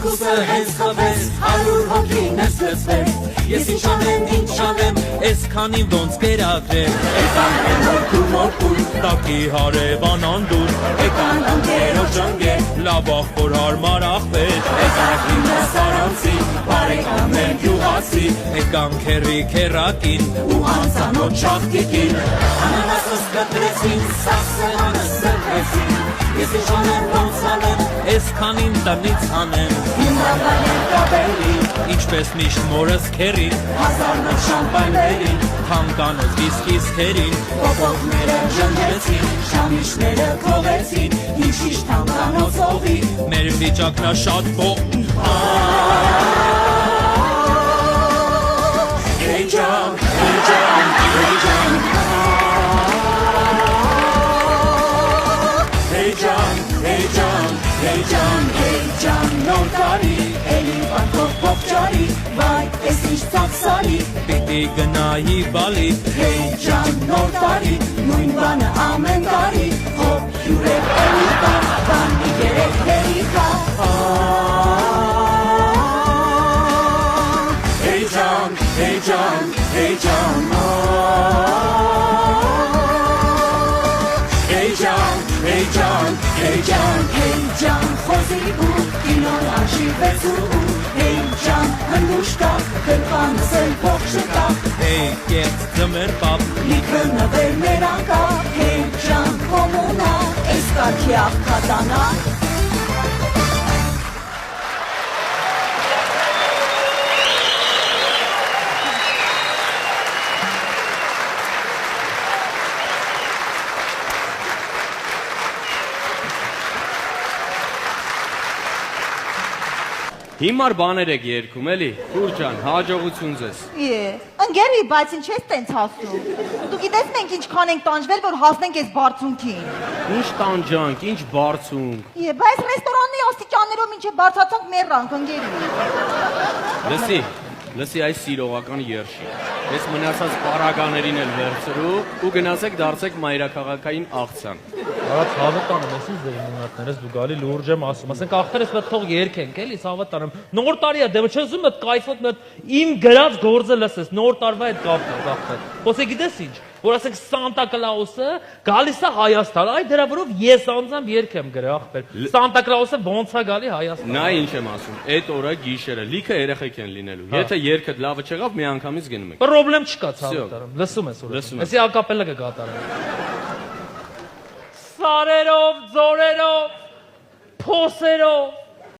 երկուսը հենց խվեց, 100 հոգին ես լծվեց, ես ինչ անեմ, այսքանին ոնց կերակրեմ, եկան են մորքուր, տակի հարևան անդուր, եկան ընկերոջ ջնգեր, լավ ախոր հարմար ախպեր, եկան հիմնասարանցի, բարեկամներ գյուղացի, եկան քերի քերակին, ու անծանոթ շախտիկին, անանասս կտրեցին, սասեղանը սրվեցին, ես ինչ անեմ, ոնց անեմ, այսքանին տնից անեմ, հիմնավայր կապերի, ինչպես միշտ մորս քերին, 1000 շամպայներին, թանկանոց վիսկիսքերին, կոկողները ջնջեցին, շամիշները քողեցին, ինչ թանկանոց ողի, մեր վիճակնա շատ բող, Hey John, hey John, hey John, Hey John, hey John, hey John, hey John, նոր տարի, էլի բանքով փոխջարի, վայ, ես ինչ ծախսարի, պիտի գնայի բալի, Hey John, նոր տարի, նույն բանը ամեն տարի, հոպ հյուրեր էլի կա, բանի երեք հերի կա, Hey John, hey John, hey John, Hey John, hey John, hey John, hey John, խոզի ու կինոն արշիվեց ու Hey John, հնդուշկա, կրպանս էլ փող շտա Hey կետ ձմեր պապ, լիքը նվեր մեր անկա Hey John, կոմունա, այս կարգի աղքատանա Հիմար բաներ եք երգում, էլի, Քուր ջան, հաջողություն ձեզ։ Ընկերի, բայց ինչ ես տենց ասում։ Դու գիտես մենք ինչքան ենք տանջվել, որ հասնենք այս բարձունքին։ Ինչ տանջանք, ինչ բարձունք։ Բայց ռեստորանի աստիճաններով մինչև բարձրացանք մեռանք, ընկերի։ Լսի այս սիրողական երշի։ Ես մնացած պարագաներին էլ վերցրու ու գնացեք դարձեք մայրաքաղաքային աղցան։ Արա ցավտանը ես ինձ դերնունատներս դու գալի լուրջ եմ ասում, ասենք ախտերս մտ թող երկենք, էլի ցավտանը։ Նոր տարի է, դե ոչ ուզում եմ կայֆոտ մտ իմ գրած գործը լսես, նոր տարվա հետ կապված ախտեր։ Ոսե գիտես ինչ, որ ասենք Սանտա Կլաուսը գալիս է Հայաստան, այ դրա վրով ես անձամբ երգ եմ գրել ախպեր։ Սանտա Կլաուսը ոնց է գալի Հայաստան։ Նա ինչ եմ ասում, այդ օրը գիշերը լիքը երեխեք են լինելու։ Եթե երգը լավը չեղավ, մի անգամից գնում եք։ Պրոբլեմ չկա ցավտարում, լսում ես ուրեմն։ Էսի ակապելա կգատարեմ։ Սարերով, ձորերով, փոսերով,